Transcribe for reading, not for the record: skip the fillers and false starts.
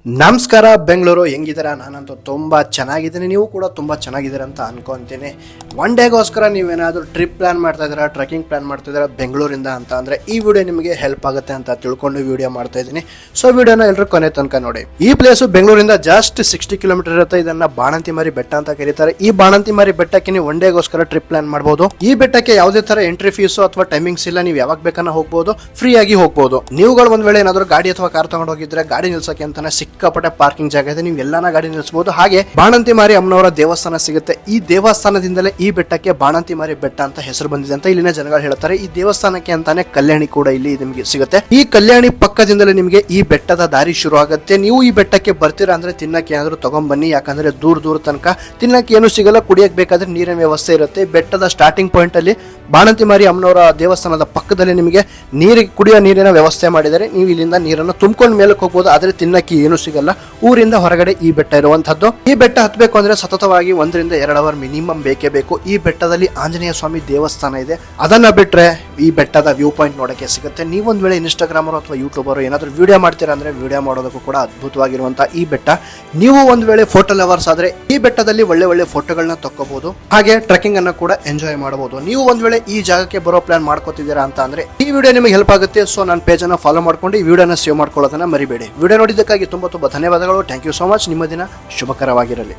ನಮಸ್ಕಾರ ಬೆಂಗಳೂರು ಹೆಂಗಿದ್ದೀರಾ? ನಾನಂತೂ ತುಂಬ ಚೆನ್ನಾಗಿದ್ದೀನಿ, ನೀವು ಕೂಡ ತುಂಬ ಚೆನ್ನಾಗಿದ್ದೀರಾ ಅಂತ ಅನ್ಕೊತೀನಿ. ಒನ್ ಡೇಗೋಸ್ಕರ ನೀವೇನಾದರೂ ಟ್ರಿಪ್ ಪ್ಲ್ಯಾನ್ ಮಾಡ್ತಾ ಇದ್ದೀರಾ, ಟ್ರೆಕ್ಕಿಂಗ್ ಪ್ಲ್ಯಾನ್ ಮಾಡ್ತಾ ಇದ್ದೀರಾ ಬೆಂಗಳೂರಿಂದ ಅಂತ ಅಂದರೆ ಈ ವಿಡಿಯೋ ನಿಮಗೆ ಹೆಲ್ಪ್ ಆಗುತ್ತೆ ಅಂತ ತಿಳ್ಕೊಂಡು ವಿಡಿಯೋ ಮಾಡ್ತಾ ಇದ್ದೀನಿ. ಸೊ ವಿಡಿಯೋನ ಎಲ್ಲರೂ ಕೊನೆ ತನಕ ನೋಡಿ. ಈ ಪ್ಲೇಸು ಬೆಂಗಳೂರಿಂದ ಜಸ್ಟ್ 60 ಕಿಲೋಮೀಟರ್ ಇರುತ್ತೆ. ಇದನ್ನ ಬಾಣಂತಿಮಾರಿ ಬೆಟ್ಟ ಅಂತ ಕರೀತಾರೆ. ಈ ಬಾಣಂತಿಮಾರಿ ಬೆಟ್ಟಕ್ಕೆ ನೀವು ಒನ್ ಡೇಗೋಸ್ಕರ ಟ್ರಿಪ್ ಪ್ಲ್ಯಾನ್ ಮಾಡಬಹುದು. ಈ ಬೆಟ್ಟಕ್ಕೆ ಯಾವುದೇ ತರ ಎಂಟ್ರಿ ಫೀಸು ಅಥವಾ ಟೈಮಿಂಗ್ಸ್ ಇಲ್ಲ, ನೀವು ಯಾವಾಗ ಬೇಕನ್ನ ಹೋಗ್ಬೋದು, ಫ್ರೀ ಆಗಿ ಹೋಗ್ಬೋದು. ನೀವುಗಳು ಒಂದ್ ವೇಳೆ ಏನಾದರೂ ಗಾಡಿ ಅಥವಾ ಕಾರ್ ತಗೊಂಡು ಹೋಗಿದ್ರೆ ಗಾಡಿ ನಿಲ್ಸಕ್ಕೆ ಅಂತಾನೆ ಸಿಕ್ಕಾಪಟ್ಟೆ ಪಾರ್ಕಿಂಗ್ ಜಾಗ ಇದೆ, ನೀವು ಎಲ್ಲಾನ ಗಾಡಿ ನಿಲ್ಲಿಸಬಹುದು. ಹಾಗೆ ಬಾಣಂತಿಮಾರಿ ಅಮ್ಮನವರ ದೇವಸ್ಥಾನ ಸಿಗುತ್ತೆ. ಈ ದೇವಸ್ಥಾನದಿಂದಲೇ ಈ ಬೆಟ್ಟಕ್ಕೆ ಬಾಣಂತಿಮಾರಿ ಬೆಟ್ಟ ಅಂತ ಹೆಸರು ಬಂದಿದೆ ಅಂತ ಇಲ್ಲಿನ ಜನಗಳು ಹೇಳ್ತಾರೆ. ಈ ದೇವಸ್ಥಾನಕ್ಕೆ ಅಂತಾನೆ ಕಲ್ಯಾಣಿ ಕೂಡ ಇಲ್ಲಿ ನಿಮಗೆ ಸಿಗುತ್ತೆ. ಈ ಕಲ್ಯಾಣಿ ಪಕ್ಕದಿಂದಲೇ ನಿಮಗೆ ಈ ಬೆಟ್ಟದ ದಾರಿ ಶುರು ಆಗುತ್ತೆ. ನೀವು ಈ ಬೆಟ್ಟಕ್ಕೆ ಬರ್ತೀರಾ ಅಂದ್ರೆ ತಿನ್ನಕ್ಕೆ ಏನಾದ್ರು ತಗೊಂಡ್ ಬನ್ನಿ, ಯಾಕಂದ್ರೆ ದೂರ ತನಕ ತಿನ್ನಕ್ಕೆ ಏನು ಸಿಗಲ್ಲ. ಕುಡಿಯಕ್ಕೆ ಬೇಕಾದ್ರೆ ನೀರಿನ ವ್ಯವಸ್ಥೆ ಇರುತ್ತೆ. ಬೆಟ್ಟದ ಸ್ಟಾರ್ಟಿಂಗ್ ಪಾಯಿಂಟ್ ಅಲ್ಲಿ ಬಾಣಂತಿಮಾರಿ ಅಮ್ಮನವರ ದೇವಸ್ಥಾನದ ಪಕ್ಕದಲ್ಲಿ ನಿಮಗೆ ಕುಡಿಯೋ ನೀರಿನ ವ್ಯವಸ್ಥೆ ಮಾಡಿದರೆ ನೀವು ಇಲ್ಲಿಂದ ನೀರನ್ನು ತುಂಬಿಕೊಂಡು ಮೇಲಕ್ಕೆ ಹೋಗ್ಬೋದು. ಆದ್ರೆ ತಿನ್ನಕ್ಕೆ ಏನು ಸಿಗಲ್ಲ. ಊರಿಂದ ಹೊರಗಡೆ ಈ ಬೆಟ್ಟ ಇರುವಂತದ್ದು. ಈ ಬೆಟ್ಟ ಹತ್ತಬೇಕು ಅಂದ್ರೆ ಸತತವಾಗಿ 1 ರಿಂದ 2 ಅವರ್ ಮಿನಿಮಮ್ ಬೇಕೇ ಬೇಕು. ಈ ಬೆಟ್ಟದಲ್ಲಿ ಆಂಜನೇಯ ಸ್ವಾಮಿ ದೇವಸ್ಥಾನ ಇದೆ. ಅದನ್ನ ಬಿಟ್ರೆ ಈ ಬೆಟ್ಟದ ವ್ಯೂ ಪಾಯಿಂಟ್ ನೋಡಕ್ಕೆ ಸಿಗುತ್ತೆ. ನೀವೊಂದ್ ವೇಳೆ ಇನ್ಸ್ಟಾಗ್ರಾಮರ್ ಅಥವಾ ಯೂಟ್ಯೂಬರ್ ಏನಾದ್ರು ವಿಡಿಯೋ ಮಾಡ್ತೀರಾ ಅಂದ್ರೆ ವಿಡಿಯೋ ಮಾಡೋದಕ್ಕೂ ಕೂಡ ಅದ್ಭುತವಾಗಿರುವಂತಹ ಈ ಬೆಟ್ಟ. ನೀವು ಒಂದ್ ವೇಳೆ ಫೋಟೋ ಲವರ್ಸ್ ಆದ್ರೆ ಈ ಬೆಟ್ಟದಲ್ಲಿ ಒಳ್ಳೆ ಫೋಟೋಗಳನ್ನ ತಕ್ಕೋಬಹುದು. ಹಾಗೆ ಟ್ರೆಕ್ಕಿಂಗ್ ಅನ್ನ ಕೂಡ ಎಂಜಾಯ್ ಮಾಡಬಹುದು. ನೀವು ಒಂದ್ ವೇಳೆ ಈ ಜಾಗಕ್ಕೆ ಬರೋ ಪ್ಲಾನ್ ಮಾಡ್ಕೋತಿದ್ದೀರಾ ಅಂತ ಅಂದ್ರೆ ಈ ವಿಡಿಯೋ ನಿಮಗೆ ಹೆಲ್ಪ್ ಆಗುತ್ತೆ. ಸೊ ನನ್ನ ಪೇಜ್ ಅನ್ನ ಫಾಲೋ ಮಾಡ್ಕೊಂಡು ಈ ವಿಡಿಯೋನ ಸೇವ್ ಮಾಡ್ಕೊಳ್ಳೋದನ್ನ ಮರಿಬೇಡಿ. ವಿಡಿಯೋ ನೋಡಿದ್ದಕ್ಕಾಗಿ ತುಂಬಾ ಧನ್ಯವಾದಗಳು. Thank you so much. ನಿಮ್ಮ ದಿನ ಶುಭಕರವಾಗಿರಲಿ.